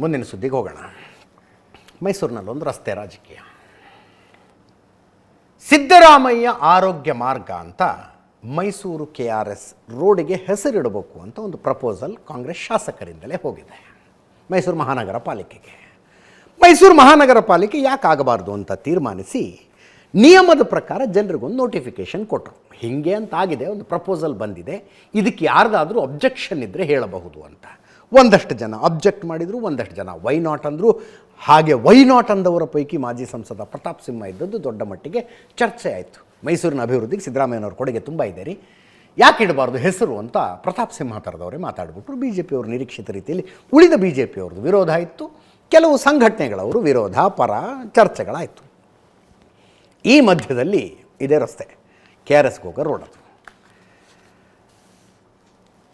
ಮುಂದಿನ ಸುದ್ದಿಗೆ ಹೋಗೋಣ. ಮೈಸೂರಿನಲ್ಲೊಂದು ರಸ್ತೆ ರಾಜಕೀಯ. ಸಿದ್ದರಾಮಯ್ಯ ಆರೋಗ್ಯ ಮಾರ್ಗ ಅಂತ ಮೈಸೂರು KRS ರೋಡಿಗೆ ಹೆಸರಿಡಬೇಕು ಅಂತ ಒಂದು ಪ್ರಪೋಸಲ್ ಕಾಂಗ್ರೆಸ್ ಶಾಸಕರಿಂದಲೇ ಹೋಗಿದೆ ಮೈಸೂರು ಮಹಾನಗರ ಪಾಲಿಕೆಗೆ. ಮೈಸೂರು ಮಹಾನಗರ ಪಾಲಿಕೆ ಯಾಕೆ ಆಗಬಾರ್ದು ಅಂತ ತೀರ್ಮಾನಿಸಿ ನಿಯಮದ ಪ್ರಕಾರ ಜನರಿಗೊಂದು ನೋಟಿಫಿಕೇಷನ್ ಕೊಟ್ಟರು. ಹೀಗೆ ಅಂತ ಆಗಿದೆ, ಒಂದು ಪ್ರಪೋಸಲ್ ಬಂದಿದೆ, ಇದಕ್ಕೆ ಯಾರ್ದಾದರೂ ಅಬ್ಜೆಕ್ಷನ್ ಇದ್ದರೆ ಹೇಳಬಹುದು ಅಂತ. ಒಂದಷ್ಟು ಜನ ಅಬ್ಜೆಕ್ಟ್ ಮಾಡಿದರು, ಒಂದಷ್ಟು ಜನ ವೈ ನಾಟ್ ಅಂದರು. ಹಾಗೆ ವೈ ನಾಟ್ ಅಂದವರ ಪೈಕಿ ಮಾಜಿ ಸಂಸದ ಪ್ರತಾಪ್ ಸಿಂಹ ಇದ್ದದ್ದು ದೊಡ್ಡ ಮಟ್ಟಿಗೆ ಚರ್ಚೆ ಆಯಿತು. ಮೈಸೂರಿನ ಅಭಿವೃದ್ಧಿಗೆ ಸಿದ್ದರಾಮಯ್ಯನವ್ರ ಕೊಡುಗೆ ತುಂಬ ಇದೆ ರೀ, ಯಾಕೆ ಇಡಬಾರ್ದು ಹೆಸರು ಅಂತ ಪ್ರತಾಪ್ ಸಿಂಹ ಥರದವರೇ ಮಾತಾಡಿಬಿಟ್ರು. BJPಯವರು ನಿರೀಕ್ಷಿತ ರೀತಿಯಲ್ಲಿ, ಉಳಿದ BJPಯವ್ರದ್ದು ವಿರೋಧ ಇತ್ತು, ಕೆಲವು ಸಂಘಟನೆಗಳವರು ವಿರೋಧ ಪರ ಚರ್ಚೆಗಳಾಯಿತು. ಈ ಮಧ್ಯದಲ್ಲಿ ಇದೇ ರಸ್ತೆ KRSಗೆ ಹೋಗೋ ರೋಡ್ ಅದು.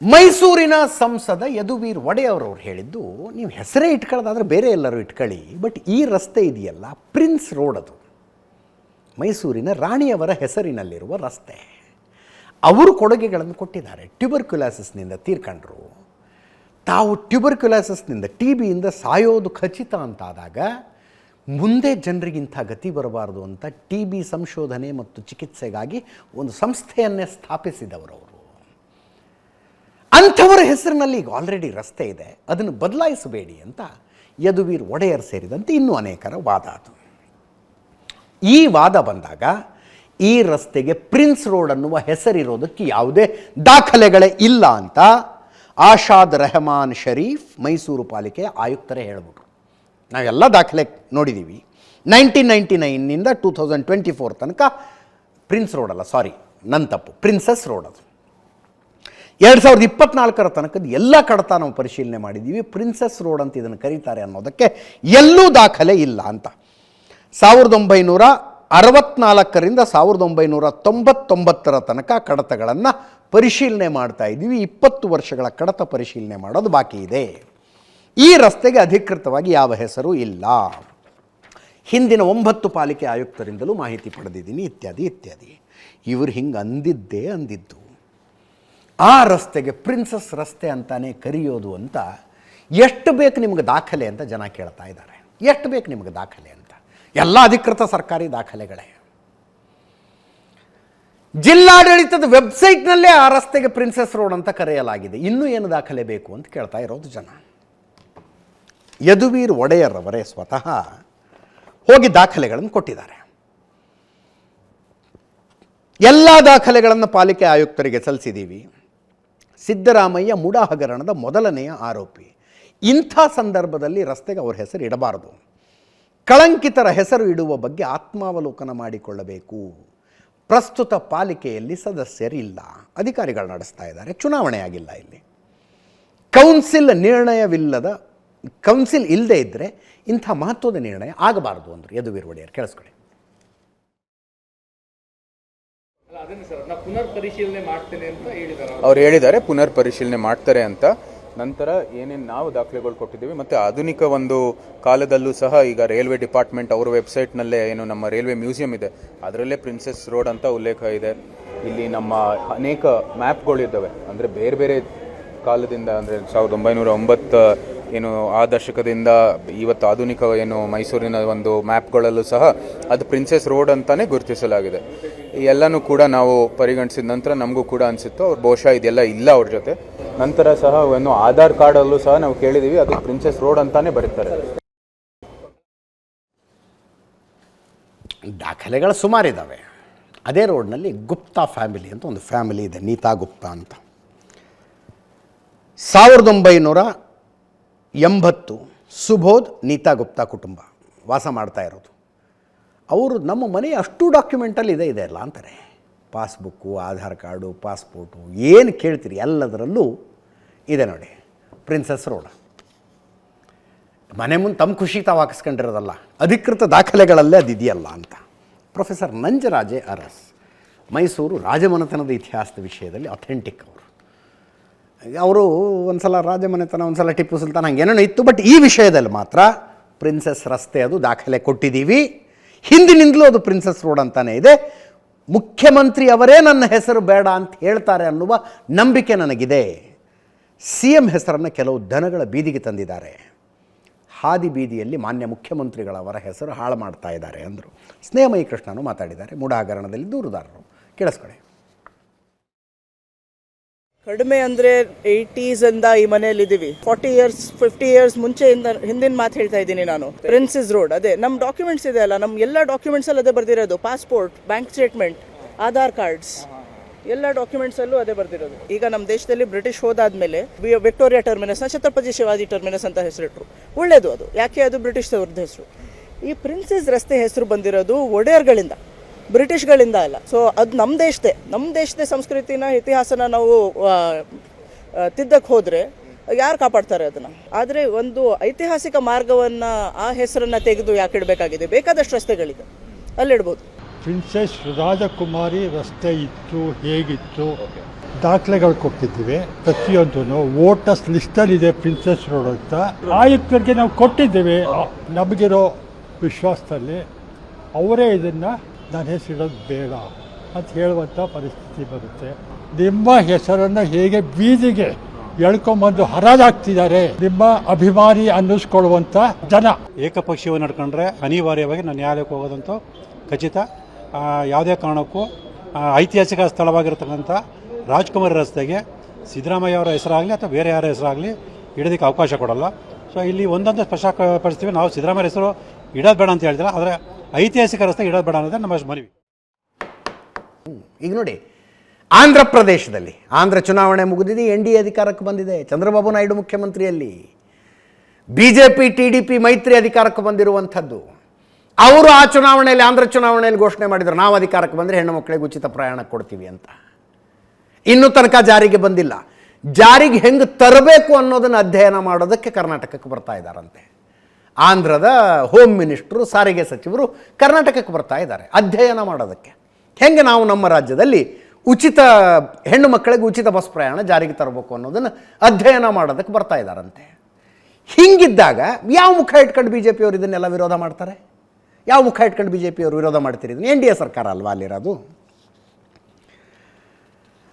ಮೈಸೂರಿನ ಸಂಸದ ಯದುವೀರ್ ಒಡೆಯರ್ ಅವರು ಹೇಳಿದ್ದು, ನೀವು ಹೆಸರೇ ಇಟ್ಕೊಳ್ಳೋದಾದ್ರೆ ಬೇರೆ ಎಲ್ಲರೂ ಇಟ್ಕೊಳ್ಳಿ, ಬಟ್ ಈ ರಸ್ತೆ ಇದೆಯಲ್ಲ ಪ್ರಿನ್ಸ್ ರೋಡ್, ಅದು ಮೈಸೂರಿನ ರಾಣಿಯವರ ಹೆಸರಿನಲ್ಲಿರುವ ರಸ್ತೆ. ಅವರು ಕೊಡುಗೆಗಳನ್ನು ಕೊಟ್ಟಿದ್ದಾರೆ. ಟ್ಯೂಬರ್ಕ್ಯುಲಾಸಿಸ್ನಿಂದ ತೀರ್ಕೊಂಡ್ರು. ತಾವು ಟ್ಯೂಬರ್ಕ್ಯುಲಾಸಿಸ್ನಿಂದ TBಯಿಂದ ಸಾಯೋದು ಖಚಿತ ಅಂತಾದಾಗ ಮುಂದೆ ಜನರಿಗಿಂಥ ಗತಿ ಬರಬಾರ್ದು ಅಂತ TB ಸಂಶೋಧನೆ ಮತ್ತು ಚಿಕಿತ್ಸೆಗಾಗಿ ಒಂದು ಸಂಸ್ಥೆಯನ್ನೇ ಸ್ಥಾಪಿಸಿದವರವರು. ಅಂಥವರ ಹೆಸರಿನಲ್ಲಿ ಈಗ ಆಲ್ರೆಡಿ ರಸ್ತೆ ಇದೆ, ಅದನ್ನು ಬದಲಾಯಿಸಬೇಡಿ ಅಂತ ಯದುವೀರ್ ಒಡೆಯರ್ ಸೇರಿದಂತೆ ಇನ್ನೂ ಅನೇಕರ ವಾದ ಅದು. ಈ ವಾದ ಬಂದಾಗ ಈ ರಸ್ತೆಗೆ ಪ್ರಿನ್ಸ್ ರೋಡ್ ಅನ್ನುವ ಹೆಸರಿರೋದಕ್ಕೆ ಯಾವುದೇ ದಾಖಲೆಗಳೇ ಇಲ್ಲ ಅಂತ ಆಶಾದ್ ರೆಹಮಾನ್ ಶರೀಫ್ ಮೈಸೂರು ಪಾಲಿಕೆಯ ಆಯುಕ್ತರೇ ಹೇಳಿಬಿಟ್ರು. ನಾವೆಲ್ಲ ದಾಖಲೆ ನೋಡಿದ್ದೀವಿ. 1999ನಿಂದ 2024 ತನಕ ಪ್ರಿನ್ಸ್ ರೋಡ್ ಅಲ್ಲ, ಸಾರಿ ನನ್ನ ತಪ್ಪು, ಪ್ರಿನ್ಸಸ್ ರೋಡ್ ಅದು. 2024 ತನಕದ ಎಲ್ಲ ಕಡತ ನಾವು ಪರಿಶೀಲನೆ ಮಾಡಿದ್ದೀವಿ. ಪ್ರಿನ್ಸಸ್ ರೋಡ್ ಅಂತ ಇದನ್ನು ಕರೀತಾರೆ ಅನ್ನೋದಕ್ಕೆ ಎಲ್ಲೂ ದಾಖಲೆ ಇಲ್ಲ ಅಂತ. 1964ರಿಂದ 1999 ತನಕ ಕಡತಗಳನ್ನು ಪರಿಶೀಲನೆ ಮಾಡ್ತಾ ಇದ್ದೀವಿ. 20 ವರ್ಷಗಳ ಕಡತ ಪರಿಶೀಲನೆ ಮಾಡೋದು ಬಾಕಿ ಇದೆ. ಈ ರಸ್ತೆಗೆ ಅಧಿಕೃತವಾಗಿ ಯಾವ ಹೆಸರು ಇಲ್ಲ. ಹಿಂದಿನ 9 ಪಾಲಿಕೆ ಆಯುಕ್ತರಿಂದಲೂ ಮಾಹಿತಿ ಪಡೆದಿದ್ದೀನಿ, ಇತ್ಯಾದಿ ಇತ್ಯಾದಿ. ಇವರು ಹಿಂಗೆ ಅಂದಿದ್ದು. ಆ ರಸ್ತೆಗೆ ಪ್ರಿನ್ಸಸ್ ರಸ್ತೆ ಅಂತಾನೆ ಕರೆಯೋದು ಅಂತ ಎಷ್ಟು ಬೇಕು ನಿಮಗೆ ದಾಖಲೆ ಅಂತ ಜನ ಕೇಳ್ತಾ ಇದ್ದಾರೆ. ಎಷ್ಟು ಬೇಕು ನಿಮಗೆ ದಾಖಲೆ ಅಂತ? ಎಲ್ಲ ಅಧಿಕೃತ ಸರ್ಕಾರಿ ದಾಖಲೆಗಳೇ. ಜಿಲ್ಲಾಡಳಿತದ ವೆಬ್ಸೈಟ್ನಲ್ಲೇ ಆ ರಸ್ತೆಗೆ ಪ್ರಿನ್ಸಸ್ ರೋಡ್ ಅಂತ ಕರೆಯಲಾಗಿದೆ. ಇನ್ನೂ ಏನು ದಾಖಲೆ ಬೇಕು ಅಂತ ಕೇಳ್ತಾ ಇರೋದು ಜನ. ಯದುವೀರ್ ಒಡೆಯರ್ ಅವರೇ ಸ್ವತಃ ಹೋಗಿ ದಾಖಲೆಗಳನ್ನು ಕೊಟ್ಟಿದ್ದಾರೆ. ಎಲ್ಲ ದಾಖಲೆಗಳನ್ನು ಪಾಲಿಕೆ ಆಯುಕ್ತರಿಗೆ ಸಲ್ಲಿಸಿದ್ದೀವಿ. ಸಿದ್ದರಾಮಯ್ಯ ಮುಡಾ ಹಗರಣದ ಮೊದಲನೆಯ ಆರೋಪಿ. ಇಂಥ ಸಂದರ್ಭದಲ್ಲಿ ರಸ್ತೆಗೆ ಅವ್ರ ಹೆಸರು ಇಡಬಾರದು. ಕಳಂಕಿತರ ಹೆಸರು ಇಡುವ ಬಗ್ಗೆ ಆತ್ಮಾವಲೋಕನ ಮಾಡಿಕೊಳ್ಳಬೇಕು. ಪ್ರಸ್ತುತ ಪಾಲಿಕೆಯಲ್ಲಿ ಸದಸ್ಯರಿಲ್ಲ, ಅಧಿಕಾರಿಗಳು ನಡೆಸ್ತಾ ಇದ್ದಾರೆ, ಚುನಾವಣೆ ಆಗಿಲ್ಲ. ಇಲ್ಲಿ ಕೌನ್ಸಿಲ್ ಇಲ್ಲದೆ ಇದ್ದರೆ ಇಂಥ ಮಹತ್ವದ ನಿರ್ಣಯ ಆಗಬಾರದು ಅಂದರು ಯದುವೀರ್ ಒಡೆಯರ್. ಕೇಳಿಸ್ಕೊಳ್ಳಿ. ಅವ್ರು ಹೇಳಿದ್ದಾರೆ ಪುನರ್ ಪರಿಶೀಲನೆ ಮಾಡ್ತಾರೆ ಅಂತ. ನಂತರ ಏನೇನು ನಾವು ದಾಖಲೆಗಳು ಕೊಟ್ಟಿದ್ದೀವಿ ಮತ್ತು ಆಧುನಿಕ ಒಂದು ಕಾಲದಲ್ಲೂ ಸಹ ಈಗ ರೈಲ್ವೆ ಡಿಪಾರ್ಟ್ಮೆಂಟ್ ಅವರ ವೆಬ್ಸೈಟ್ನಲ್ಲೇ ಏನು ನಮ್ಮ ರೈಲ್ವೆ ಮ್ಯೂಸಿಯಂ ಇದೆ ಅದರಲ್ಲೇ ಪ್ರಿನ್ಸಸ್ ರೋಡ್ ಅಂತ ಉಲ್ಲೇಖ ಇದೆ. ಇಲ್ಲಿ ನಮ್ಮ ಅನೇಕ ಮ್ಯಾಪ್ಗಳಿದ್ದಾವೆ, ಅಂದರೆ ಬೇರೆ ಬೇರೆ ಕಾಲದಿಂದ, ಅಂದರೆ 1909 ಏನು ಆ ದಶಕದಿಂದ ಇವತ್ತು ಆಧುನಿಕ ಏನು ಮೈಸೂರಿನ ಒಂದು ಮ್ಯಾಪ್ಗಳಲ್ಲೂ ಸಹ ಅದು ಪ್ರಿನ್ಸಸ್ ರೋಡ್ ಅಂತಲೇ ಗುರುತಿಸಲಾಗಿದೆ. ಎಲ್ಲನೂ ಕೂಡ ನಾವು ಪರಿಗಣಿಸಿದ ನಂತರ ನಮಗೂ ಕೂಡ ಅನಿಸಿತ್ತು ಅವ್ರು ಬಹುಶಃ ಇದೆಲ್ಲ ಇಲ್ಲ ಅವ್ರ ಜೊತೆ. ನಂತರ ಸಹ ಒಂದು ಆಧಾರ್ ಕಾರ್ಡಲ್ಲೂ ಸಹ ನಾವು ಕೇಳಿದ್ದೀವಿ, ಅದು ಪ್ರಿನ್ಸಸ್ ರೋಡ್ ಅಂತಾನೆ ಬರೀತಾರೆ. ದಾಖಲೆಗಳು ಸುಮಾರಿದ್ದಾವೆ. ಅದೇ ರೋಡ್ನಲ್ಲಿ ಗುಪ್ತಾ ಫ್ಯಾಮಿಲಿ ಅಂತ ಒಂದು ಫ್ಯಾಮಿಲಿ ಇದೆ, ನೀತಾ ಗುಪ್ತಾ ಅಂತ. 1980 ಸುಬೋಧ್ ನೀತಾ ಗುಪ್ತಾ ಕುಟುಂಬ ವಾಸ ಮಾಡ್ತಾ ಇರೋದು. ಅವರು ನಮ್ಮ ಮನೆ ಅಷ್ಟು ಡಾಕ್ಯುಮೆಂಟಲ್ಲಿ ಇದೆ ಅಲ್ಲ ಅಂತಾರೆ. ಪಾಸ್ಬುಕ್ಕು, ಆಧಾರ್ ಕಾರ್ಡು, ಪಾಸ್ಪೋರ್ಟು, ಏನು ಕೇಳ್ತೀರಿ ಎಲ್ಲದರಲ್ಲೂ ಇದೆ ನೋಡಿ ಪ್ರಿನ್ಸಸ್ ರೋಡ್. ಮನೆ ಮುಂದೆ ತಮ್ಮ ಖುಷಿ ತಾವು ಹಾಕಿಸ್ಕೊಂಡಿರೋದಲ್ಲ, ಅಧಿಕೃತ ದಾಖಲೆಗಳಲ್ಲೇ ಅದಿದೆಯಲ್ಲ ಅಂತ. ಪ್ರೊಫೆಸರ್ ನಂಜರಾಜೆ ಅರಸ್ ಮೈಸೂರು ರಾಜಮನೆತನದ ಇತಿಹಾಸದ ವಿಷಯದಲ್ಲಿ ಅಥೆಂಟಿಕ್ ಅವರು ಒಂದು ಸಲ ರಾಜಮನೆತನ, ಒಂದು ಸಲ ಟಿಪ್ಪು ಸುಲ್ತಾನ್, ಹಂಗೇನೇನೋ ಇತ್ತು. ಬಟ್ ಈ ವಿಷಯದಲ್ಲಿ ಮಾತ್ರ ಪ್ರಿನ್ಸಸ್ ರಸ್ತೆ ಅದು ದಾಖಲೆ ಕೊಟ್ಟಿದ್ದೀವಿ. ಹಿಂದಿನಿಂದಲೂ ಅದು ಪ್ರಿನ್ಸಸ್ ರೋಡ್ ಅಂತಾನೆ ಇದೆ. ಮುಖ್ಯಮಂತ್ರಿ ಅವರೇ ನನ್ನ ಹೆಸರು ಬೇಡ ಅಂತ ಹೇಳ್ತಾರೆ ಅನ್ನುವ ನಂಬಿಕೆ ನನಗಿದೆ. CM ಹೆಸರನ್ನು ಕೆಲವು ದನಗಳ ಬೀದಿಗೆ ತಂದಿದ್ದಾರೆ. ಹಾದಿ ಬೀದಿಯಲ್ಲಿ ಮಾನ್ಯ ಮುಖ್ಯಮಂತ್ರಿಗಳವರ ಹೆಸರು ಹಾಳು ಮಾಡ್ತಾ ಇದ್ದಾರೆ ಅಂದರು. ಸ್ನೇಹಮಯಿ ಕೃಷ್ಣನು ಮಾತಾಡಿದ್ದಾರೆ, ಮೂಢ ಹಗರಣದಲ್ಲಿ ದೂರುದಾರರು. ಕೇಳಿಸ್ಕೊಳ್ಳಿ. ಕಡಿಮೆ ಅಂದರೆ 80s ಈ ಮನೆಯಲ್ಲಿ ಇದ್ದೀವಿ. 40 ಇಯರ್ಸ್ 50 ಇಯರ್ಸ್ ಮುಂಚೆಯಿಂದ ಹಿಂದಿನ ಮಾತು ಹೇಳ್ತಾ ಇದ್ದೀನಿ ನಾನು. ಪ್ರಿನ್ಸಸ್ ರೋಡ್, ಅದೇ ನಮ್ಮ ಡಾಕ್ಯುಮೆಂಟ್ಸ್ ಇದೆ ಅಲ್ಲ, ನಮ್ಮ ಎಲ್ಲ ಡಾಕ್ಯುಮೆಂಟ್ಸಲ್ಲಿ ಅದೇ ಬರ್ದಿರೋದು. Passport, bank statement, Aadhaar cards, ಎಲ್ಲ ಡಾಕ್ಯುಮೆಂಟ್ಸಲ್ಲೂ ಅದೇ ಬರ್ದಿರೋದು. ಈಗ ನಮ್ಮ ದೇಶದಲ್ಲಿ ಬ್ರಿಟಿಷ್ ಹೋದಾದ್ಮೇಲೆ ವಿಕ್ಟೋರಿಯಾ ಟರ್ಮಿನಸ್ನ ಛತ್ರಪತಿ ಶಿವಾಜಿ ಟರ್ಮಿನಸ್ ಅಂತ ಹೆಸರಿಟ್ರು. ಒಳ್ಳೇದು ಅದು. ಯಾಕೆ ಅದು ಬ್ರಿಟಿಷ್ ಅವ್ರದ್ದು ಹೆಸರು. ಈ ಪ್ರಿನ್ಸಸ್ ರಸ್ತೆ ಹೆಸರು ಬಂದಿರೋದು ಒಡೆಯರ್ಗಳಿಂದ, ಬ್ರಿಟಿಷ್ಗಳಿಂದ ಅಲ್ಲ. ಸೊ ಅದು ನಮ್ಮ ದೇಶದ ಸಂಸ್ಕೃತಿನ, ಇತಿಹಾಸನ ನಾವು ತಿದ್ದಕ್ಕೆ ಹೋದರೆ ಯಾರು ಕಾಪಾಡ್ತಾರೆ ಅದನ್ನು? ಆದರೆ ಒಂದು ಐತಿಹಾಸಿಕ ಮಾರ್ಗವನ್ನು, ಆ ಹೆಸರನ್ನು ತೆಗೆದು ಯಾಕೆ ಇಡಬೇಕಾಗಿದೆ? ಬೇಕಾದಷ್ಟು ರಸ್ತೆಗಳಿದೆ, ಅಲ್ಲಿಡ್ಬೋದು. ಪ್ರಿನ್ಸೆಸ್ ರಾಜಕುಮಾರಿ ರಸ್ತೆ ಇತ್ತು, ಹೇಗಿತ್ತು, ದಾಖಲೆಗಳು ಕೊಟ್ಟಿದ್ದೀವಿ. ಪ್ರತಿಯೊಂದು ವೋಟರ್ಸ್ ಲಿಸ್ಟಲ್ಲಿದೆ ಪ್ರಿನ್ಸೆಸ್ ರೋಡ್ ಅಂತ. ಆಯುಕ್ತರಿಗೆ ನಾವು ಕೊಟ್ಟಿದ್ದೇವೆ. ನಮಗಿರೋ ವಿಶ್ವಾಸದಲ್ಲಿ ಅವರೇ ಇದನ್ನು ನನ್ನ ಹೆಸರಿಡೋದು ಬೇಡ ಅಂತ ಹೇಳುವಂಥ ಪರಿಸ್ಥಿತಿ ಬರುತ್ತೆ. ನಿಮ್ಮ ಹೆಸರನ್ನು ಹೇಗೆ ಬೀದಿಗೆ ಎಳ್ಕೊಂಬಂದು ಹರಾಜಾಗ್ತಿದ್ದಾರೆ ನಿಮ್ಮ ಅಭಿಮಾನಿ ಅನ್ನಿಸ್ಕೊಳ್ಳುವಂಥ ಜನ. ಏಕಪಕ್ಷೀಯವಾಗಿ ನಡ್ಕೊಂಡ್ರೆ ಅನಿವಾರ್ಯವಾಗಿ ನಾನು ನ್ಯಾಯಾಲಯಕ್ಕೆ ಹೋಗೋದಂತೂ ಖಚಿತ. ಯಾವುದೇ ಕಾರಣಕ್ಕೂ ಐತಿಹಾಸಿಕ ಸ್ಥಳವಾಗಿರ್ತಕ್ಕಂಥ ರಾಜ್ಕುಮಾರಿ ರಸ್ತೆಗೆ ಸಿದ್ದರಾಮಯ್ಯ ಅವರ ಹೆಸರಾಗಲಿ ಅಥವಾ ಬೇರೆ ಯಾರ ಹೆಸರಾಗಲಿ ಇಡೋದಕ್ಕೆ ಅವಕಾಶ ಕೊಡಲ್ಲ. ಸೊ ಇಲ್ಲಿ ಒಂದೊಂದು ಸ್ಪಷ್ಟಪಡಿಸ್ತೀವಿ, ನಾವು ಸಿದ್ದರಾಮಯ್ಯ ಹೆಸರು ಇಡೋದು ಬೇಡ ಅಂತ ಹೇಳ್ತಿಲ್ಲ, ಆದರೆ ಐತಿಹಾಸಿಕ ರಸ್ತೆ ಇಡೋದು ಬೇಡ ಅನ್ನೋದೇ ನಮ್ಮ ಮನವಿ. ಈಗ ನೋಡಿ, ಆಂಧ್ರ ಪ್ರದೇಶದಲ್ಲಿ ಆಂಧ್ರ ಚುನಾವಣೆ ಮುಗಿದಿದೆ, NDA ಅಧಿಕಾರಕ್ಕೆ ಬಂದಿದೆ. ಚಂದ್ರಬಾಬು ನಾಯ್ಡು ಮುಖ್ಯಮಂತ್ರಿಯಲ್ಲಿ, BJP TDP ಮೈತ್ರಿ ಅಧಿಕಾರಕ್ಕೆ ಬಂದಿರುವಂಥದ್ದು. ಅವರು ಆ ಚುನಾವಣೆಯಲ್ಲಿ, ಆಂಧ್ರ ಚುನಾವಣೆಯಲ್ಲಿ ಘೋಷಣೆ ಮಾಡಿದರು, ನಾವು ಅಧಿಕಾರಕ್ಕೆ ಬಂದರೆ ಹೆಣ್ಣು ಮಕ್ಕಳಿಗೆ ಉಚಿತ ಪ್ರಯಾಣ ಕೊಡ್ತೀವಿ ಅಂತ. ಇನ್ನೂ ತನಕ ಜಾರಿಗೆ ಬಂದಿಲ್ಲ. ಜಾರಿಗೆ ಹೆಂಗೆ ತರಬೇಕು ಅನ್ನೋದನ್ನು ಅಧ್ಯಯನ ಮಾಡೋದಕ್ಕೆ ಕರ್ನಾಟಕಕ್ಕೆ ಬರ್ತಾ ಇದ್ದಾರಂತೆ. ಆಂಧ್ರದ ಹೋಮ್ ಮಿನಿಸ್ಟ್ರು, ಸಾರಿಗೆ ಸಚಿವರು ಕರ್ನಾಟಕಕ್ಕೆ ಬರ್ತಾ ಇದ್ದಾರೆ ಅಧ್ಯಯನ ಮಾಡೋದಕ್ಕೆ. ಹೆಂಗೆ ನಾವು ನಮ್ಮ ರಾಜ್ಯದಲ್ಲಿ ಹೆಣ್ಣು ಮಕ್ಕಳಿಗೆ ಉಚಿತ ಬಸ್ ಪ್ರಯಾಣ ಜಾರಿಗೆ ತರಬೇಕು ಅನ್ನೋದನ್ನು ಅಧ್ಯಯನ ಮಾಡೋದಕ್ಕೆ ಬರ್ತಾ ಇದ್ದಾರಂತೆ. ಹಿಂಗಿದ್ದಾಗ ಯಾವ ಮುಖ ಇಟ್ಕೊಂಡು BJP ಅವರು ಇದನ್ನೆಲ್ಲ ವಿರೋಧ ಮಾಡ್ತಾರೆ? ಯಾವ ಮುಖ ಇಟ್ಕೊಂಡು BJP ಅವರು ವಿರೋಧ ಮಾಡ್ತೀರಿ? ಇದನ್ನು NDA ಸರ್ಕಾರ ಅಲ್ವಾ ಅಲ್ಲಿರೋದು?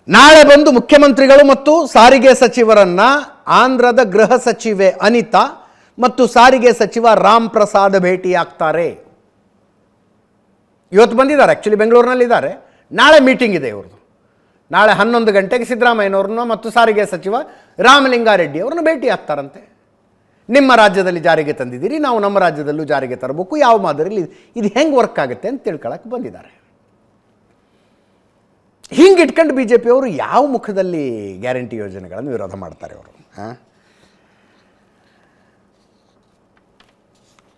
ನಾಳೆ ಬಂದು ಮುಖ್ಯಮಂತ್ರಿಗಳು ಮತ್ತು ಸಾರಿಗೆ ಸಚಿವರನ್ನ ಆಂಧ್ರದ ಗೃಹ ಸಚಿವೆ ಅನಿತಾ ಮತ್ತು ಸಾರಿಗೆ ಸಚಿವ ರಾಮ್ ಪ್ರಸಾದ್ ಭೇಟಿಯಾಗ್ತಾರೆ. ಇವತ್ತು ಬಂದಿದ್ದಾರೆ, ಆ್ಯಕ್ಚುಲಿ ಬೆಂಗಳೂರಿನಲ್ಲಿದ್ದಾರೆ. ನಾಳೆ ಮೀಟಿಂಗ್ ಇದೆ ಇವ್ರದ್ದು. ನಾಳೆ 11 ಗಂಟೆಗೆ ಸಿದ್ದರಾಮಯ್ಯನವ್ರನ್ನ ಮತ್ತು ಸಾರಿಗೆ ಸಚಿವ ರಾಮಲಿಂಗಾರೆಡ್ಡಿ ಅವ್ರನ್ನ ಭೇಟಿ ಆಗ್ತಾರಂತೆ. ನಿಮ್ಮ ರಾಜ್ಯದಲ್ಲಿ ಜಾರಿಗೆ ತಂದಿದ್ದೀರಿ, ನಾವು ನಮ್ಮ ರಾಜ್ಯದಲ್ಲೂ ಜಾರಿಗೆ ತರಬೇಕು, ಯಾವ ಮಾದರಿಯಲ್ಲಿ ಇದು ಹೆಂಗೆ ವರ್ಕ್ ಆಗುತ್ತೆ ಅಂತ ತಿಳ್ಕೊಳಕ್ಕೆ ಬಂದಿದ್ದಾರೆ. ಹಿಂಗೆ ಇಟ್ಕೊಂಡು BJP ಅವರು ಯಾವ ಮುಖದಲ್ಲಿ ಗ್ಯಾರಂಟಿ ಯೋಜನೆಗಳನ್ನು ವಿರೋಧ ಮಾಡ್ತಾರೆ ಅವರು?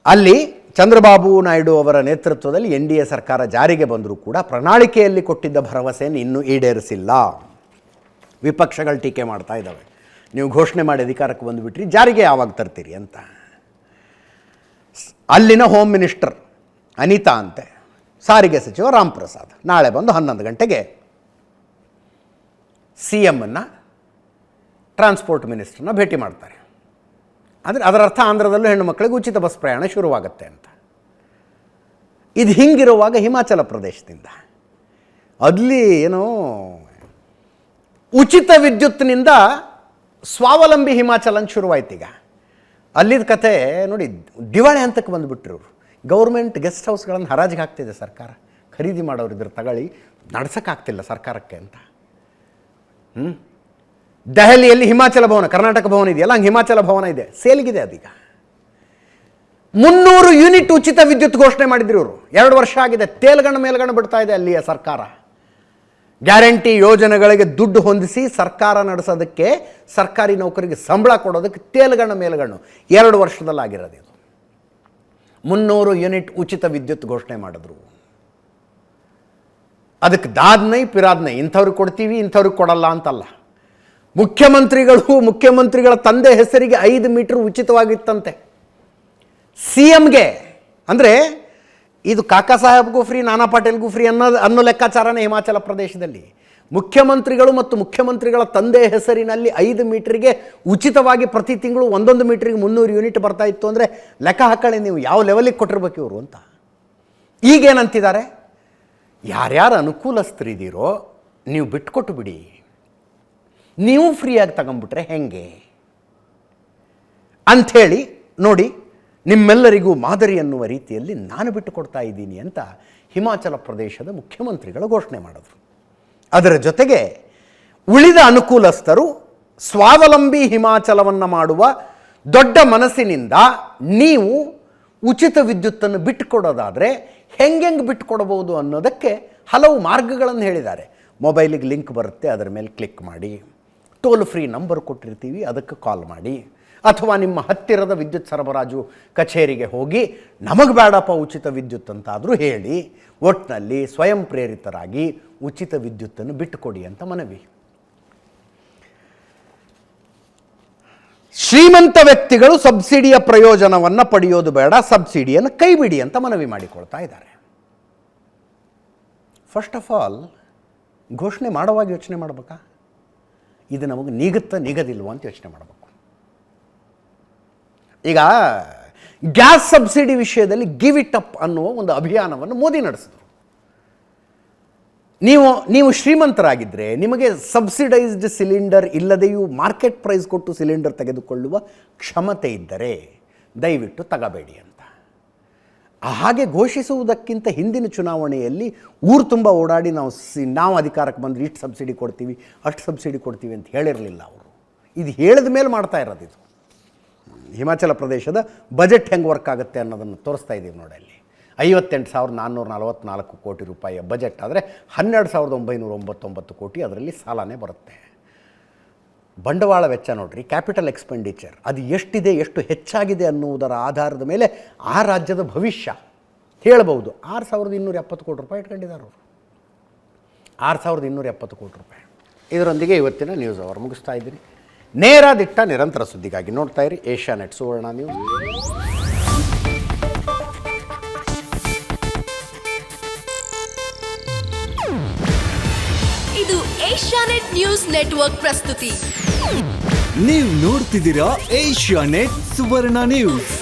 ಅಲ್ಲಿ ಚಂದ್ರಬಾಬು ನಾಯ್ಡು ಅವರ ನೇತೃತ್ವದಲ್ಲಿ NDA ಸರ್ಕಾರ ಜಾರಿಗೆ ಬಂದರೂ ಕೂಡ ಪ್ರಣಾಳಿಕೆಯಲ್ಲಿ ಕೊಟ್ಟಿದ್ದ ಭರವಸೆಯನ್ನು ಇನ್ನೂ ಈಡೇರಿಸಿಲ್ಲ. ವಿಪಕ್ಷಗಳು ಟೀಕೆ ಮಾಡ್ತಾ ಇದ್ದಾವೆ, ನೀವು ಘೋಷಣೆ ಮಾಡಿ ಅಧಿಕಾರಕ್ಕೆ ಬಂದುಬಿಟ್ರಿ, ಜಾರಿಗೆ ಯಾವಾಗ ತರ್ತೀರಿ ಅಂತ. ಅಲ್ಲಿನ ಹೋಮ್ ಮಿನಿಸ್ಟರ್ ಅನಿತಾ ಅಂತೆ, ಸಾರಿಗೆ ಸಚಿವ ರಾಮ್ ಪ್ರಸಾದ್ ನಾಳೆ ಬಂದು 11 ಗಂಟೆಗೆ CM ಅನ್ನು, ಟ್ರಾನ್ಸ್ಪೋರ್ಟ್ ಮಿನಿಸ್ಟ್ರನ್ನ ಭೇಟಿ ಮಾಡ್ತಾರೆ. ಅಂದರೆ ಅದರ ಅರ್ಥ ಆಂಧ್ರದಲ್ಲೂ ಹೆಣ್ಣು ಮಕ್ಕಳಿಗೆ ಉಚಿತ ಬಸ್ ಪ್ರಯಾಣ ಶುರುವಾಗುತ್ತೆ ಅಂತ. ಇದು ಹಿಂಗಿರುವಾಗ ಹಿಮಾಚಲ ಪ್ರದೇಶದಿಂದ ಅಲ್ಲಿ ಏನೋ ಉಚಿತ ವಿದ್ಯುತ್ತಿನಿಂದ ಸ್ವಾವಲಂಬಿ ಹಿಮಾಚಲ ಅಂತ ಶುರುವಾಯ್ತು. ಈಗ ಅಲ್ಲಿದ್ದ ಕತೆ ನೋಡಿ, ದಿವಾಳಿ ಹಂತಕ್ಕೆ ಬಂದುಬಿಟ್ರು ಇವರು. ಗೌರ್ಮೆಂಟ್ ಗೆಸ್ಟ್ ಹೌಸ್ಗಳನ್ನು ಹರಾಜಿಗೆ ಹಾಕ್ತಿದೆ ಸರ್ಕಾರ. ಖರೀದಿ ಮಾಡೋರು ಇದ್ರ ತಗೊಳ್ಳಿ, ನಡ್ಸೋಕ್ಕಾಗ್ತಿಲ್ಲ ಸರ್ಕಾರಕ್ಕೆ ಅಂತ. ದೆಹಲಿಯಲ್ಲಿ ಹಿಮಾಚಲ ಭವನ, ಕರ್ನಾಟಕ ಭವನ ಇದೆಯಲ್ಲ, ಹಂಗೆ ಹಿಮಾಚಲ ಭವನ ಇದೆ, ಸೇಲ್ಗಿದೆ ಅದೀಗ. 300 ಯೂನಿಟ್ ಉಚಿತ ವಿದ್ಯುತ್ ಘೋಷಣೆ ಮಾಡಿದ್ರು ಇವರು. 2 ವರ್ಷ ಆಗಿದೆ, ತೇಲ್ಗಣ್ಣು ಮೇಲ್ಗಣ್ಣು ಬಿಡ್ತಾ ಇದೆ ಅಲ್ಲಿಯ ಸರ್ಕಾರ. ಗ್ಯಾರಂಟಿ ಯೋಜನೆಗಳಿಗೆ ದುಡ್ಡು ಹೊಂದಿಸಿ ಸರ್ಕಾರ ನಡೆಸೋದಕ್ಕೆ, ಸರ್ಕಾರಿ ನೌಕರಿಗೆ ಸಂಬಳ ಕೊಡೋದಕ್ಕೆ ತೇಲ್ಗಣ್ಣು ಮೇಲ್ಗಣ್ಣು 2 ವರ್ಷದಲ್ಲಾಗಿರೋದು ಇದು. 300 ಯೂನಿಟ್ ಉಚಿತ ವಿದ್ಯುತ್ ಘೋಷಣೆ ಮಾಡಿದ್ರು. ಅದಕ್ಕೆ ದಾದ್ನೈ ಪಿರಾದ್ನೈ, ಇಂಥವ್ರಿಗೆ ಕೊಡ್ತೀವಿ ಇಂಥವ್ರಿಗೆ ಕೊಡಲ್ಲ ಅಂತಲ್ಲ. ಮುಖ್ಯಮಂತ್ರಿಗಳ ತಂದೆ ಹೆಸರಿಗೆ 5 ಮೀಟರ್ ಉಚಿತವಾಗಿತ್ತಂತೆ CMಗೆ. ಅಂದರೆ ಇದು ಕಾಕಾ ಸಾಹೇಬ್ಗೂ ಫ್ರೀ, ನಾನಾ ಪಾಟೀಲ್ಗೂ ಫ್ರೀ ಅನ್ನೋ ಲೆಕ್ಕಾಚಾರನೇ ಹಿಮಾಚಲ ಪ್ರದೇಶದಲ್ಲಿ. ಮುಖ್ಯಮಂತ್ರಿಗಳು ಮತ್ತು ಮುಖ್ಯಮಂತ್ರಿಗಳ ತಂದೆ ಹೆಸರಿನಲ್ಲಿ 5 ಮೀಟರ್ಗೆ ಉಚಿತವಾಗಿ ಪ್ರತಿ ತಿಂಗಳು 1 ಮೀಟರ್ಗೆ 300 ಯೂನಿಟ್ ಬರ್ತಾ ಇತ್ತು. ಅಂದರೆ ಲೆಕ್ಕ ಹಾಕೊಳ್ಳಿ ನೀವು ಯಾವ ಲೆವೆಲಿಗೆ ಕೊಟ್ಟಿರ್ಬೇಕು ಇವರು ಅಂತ. ಈಗೇನಂತಿದ್ದಾರೆ, ಯಾರ್ಯಾರು ಅನುಕೂಲಸ್ಥರಿದ್ದೀರೋ ನೀವು ಬಿಟ್ಕೊಟ್ಟು ಬಿಡಿ, ನೀವು ಫ್ರೀಯಾಗಿ ತಗೊಂಬಿಟ್ರೆ ಹೆಂಗೆ ಅಂಥೇಳಿ ನೋಡಿ. ನಿಮ್ಮೆಲ್ಲರಿಗೂ ಮಾದರಿ ಅನ್ನುವ ರೀತಿಯಲ್ಲಿ ನಾನು ಬಿಟ್ಟು ಕೊಡ್ತಾ ಇದ್ದೀನಿ ಅಂತ ಹಿಮಾಚಲ ಪ್ರದೇಶದ ಮುಖ್ಯಮಂತ್ರಿಗಳು ಘೋಷಣೆ ಮಾಡಿದ್ರು. ಅದರ ಜೊತೆಗೆ ಉಳಿದ ಅನುಕೂಲಸ್ಥರು ಸ್ವಾವಲಂಬಿ ಹಿಮಾಚಲವನ್ನು ಮಾಡುವ ದೊಡ್ಡ ಮನಸ್ಸಿನಿಂದ ನೀವು ಉಚಿತ ವಿದ್ಯುತ್ತನ್ನು ಬಿಟ್ಟುಕೊಡೋದಾದರೆ ಹೆಂಗೆ ಬಿಟ್ಟುಕೊಡಬಹುದು ಅನ್ನೋದಕ್ಕೆ ಹಲವು ಮಾರ್ಗಗಳನ್ನು ಹೇಳಿದ್ದಾರೆ. ಮೊಬೈಲಿಗೆ ಲಿಂಕ್ ಬರುತ್ತೆ, ಅದರ ಮೇಲೆ ಕ್ಲಿಕ್ ಮಾಡಿ, ಟೋಲ್ ಫ್ರೀ ನಂಬರ್ ಕೊಟ್ಟಿರ್ತೀವಿ, ಅದಕ್ಕೆ ಕಾಲ್ ಮಾಡಿ, ಅಥವಾ ನಿಮ್ಮ ಹತ್ತಿರದ ವಿದ್ಯುತ್ ಸರಬರಾಜು ಕಚೇರಿಗೆ ಹೋಗಿ ನಮಗೆ ಬೇಡಪ್ಪ ಉಚಿತ ವಿದ್ಯುತ್ ಅಂತಾದರೂ ಹೇಳಿ, ಒಟ್ಟಿನಲ್ಲಿ ಸ್ವಯಂ ಪ್ರೇರಿತರಾಗಿ ಉಚಿತ ವಿದ್ಯುತ್ತನ್ನು ಬಿಟ್ಟುಕೊಡಿ ಅಂತ ಮನವಿ. ಶ್ರೀಮಂತ ವ್ಯಕ್ತಿಗಳು ಸಬ್ಸಿಡಿಯ ಪ್ರಯೋಜನವನ್ನು ಪಡೆಯೋದು ಬೇಡ, ಸಬ್ಸಿಡಿಯನ್ನು ಕೈಬಿಡಿ ಅಂತ ಮನವಿ ಮಾಡಿಕೊಳ್ತಾ ಇದ್ದಾರೆ. ಫಸ್ಟ್ ಆಫ್ ಆಲ್ ಘೋಷಣೆ ಮಾಡುವಾಗ ಯೋಚನೆ ಮಾಡಬೇಕಾ, ಇದು ನಮಗೆ ನಿಗದಿಲ್ವ ಅಂತ ಯೋಚನೆ ಮಾಡಬೇಕು. ಈಗ ಗ್ಯಾಸ್ ಸಬ್ಸಿಡಿ ವಿಷಯದಲ್ಲಿ ಗಿವ್ ಇಟ್ ಅಪ್ ಅನ್ನುವ ಒಂದು ಅಭಿಯಾನವನ್ನು ಮೋದಿ ನಡೆಸಿದರು. ನೀವು ಶ್ರೀಮಂತರಾಗಿದ್ದರೆ ನಿಮಗೆ ಸಬ್ಸಿಡೈಸ್ಡ್ ಸಿಲಿಂಡರ್ ಇಲ್ಲದೆಯೂ ಮಾರ್ಕೆಟ್ ಪ್ರೈಸ್ ಕೊಟ್ಟು ಸಿಲಿಂಡರ್ ತೆಗೆದುಕೊಳ್ಳುವ ಕ್ಷಮತೆ ಇದ್ದರೆ ದಯವಿಟ್ಟು ತಗಬೇಡಿ ಅಂತ. ಹಾಗೆ ಘೋಷಿಸುವುದಕ್ಕಿಂತ ಹಿಂದಿನ ಚುನಾವಣೆಯಲ್ಲಿ ಊರು ತುಂಬ ಓಡಾಡಿ ನಾವು ಅಧಿಕಾರಕ್ಕೆ ಬಂದರೆ ಇಷ್ಟು ಸಬ್ಸಿಡಿ ಕೊಡ್ತೀವಿ, ಅಷ್ಟು ಸಬ್ಸಿಡಿ ಕೊಡ್ತೀವಿ ಅಂತ ಹೇಳಿರಲಿಲ್ಲ ಅವರು. ಇದು ಹೇಳಿದ ಮೇಲೆ ಮಾಡ್ತಾ ಇರೋದು. ಇದು ಹಿಮಾಚಲ ಪ್ರದೇಶದ ಬಜೆಟ್ ಹೆಂಗೆ ವರ್ಕ್ ಆಗುತ್ತೆ ಅನ್ನೋದನ್ನು ತೋರಿಸ್ತಾ ಇದ್ದೀವಿ ನೋಡಿ. ಅಲ್ಲಿ 58,444 ಕೋಟಿ ರೂಪಾಯಿಯ ಬಜೆಟ್ ಆದರೆ 12,999 ಕೋಟಿ ಅದರಲ್ಲಿ ಸಾಲನೇ ಬರುತ್ತೆ. ಬಂಡವಾಳ ವೆಚ್ಚ ನೋಡ್ರಿ, ಕ್ಯಾಪಿಟಲ್ ಎಕ್ಸ್ಪೆಂಡಿಚರ್ ಅದು ಎಷ್ಟಿದೆ, ಎಷ್ಟು ಹೆಚ್ಚಾಗಿದೆ ಅನ್ನುವುದರ ಆಧಾರದ ಮೇಲೆ ಆ ರಾಜ್ಯದ ಭವಿಷ್ಯ ಹೇಳಬಹುದು. 6,270 ಕೋಟಿ ರೂಪಾಯಿ ಇಟ್ಕೊಂಡಿದ್ದಾರೆ ಅವರು. 6,270 ಕೋಟಿ ರೂಪಾಯಿ. ಇದರೊಂದಿಗೆ ಇವತ್ತಿನ ನ್ಯೂಸ್ ಅವರ್ ಮುಗಿಸ್ತಾ ಇದ್ದೀನಿ. ನೇರ ದಿಟ್ಟ ನಿರಂತರ ಸುದ್ದಿಗಾಗಿ ನೋಡ್ತಾ ಇರಿ ಏಷ್ಯಾನೆಟ್ ಸುವರ್ಣ ನ್ಯೂಸ್. ಇದು ಏಷ್ಯಾನೆಟ್ ನ್ಯೂಸ್ ನೆಟ್ವರ್ಕ್ ಪ್ರಸ್ತುತಿ. ನೀವು ನೋಡ್ತಿದ್ದೀರಾ ಏಷ್ಯಾನೆಟ್ ಸುವರ್ಣ ನ್ಯೂಸ್.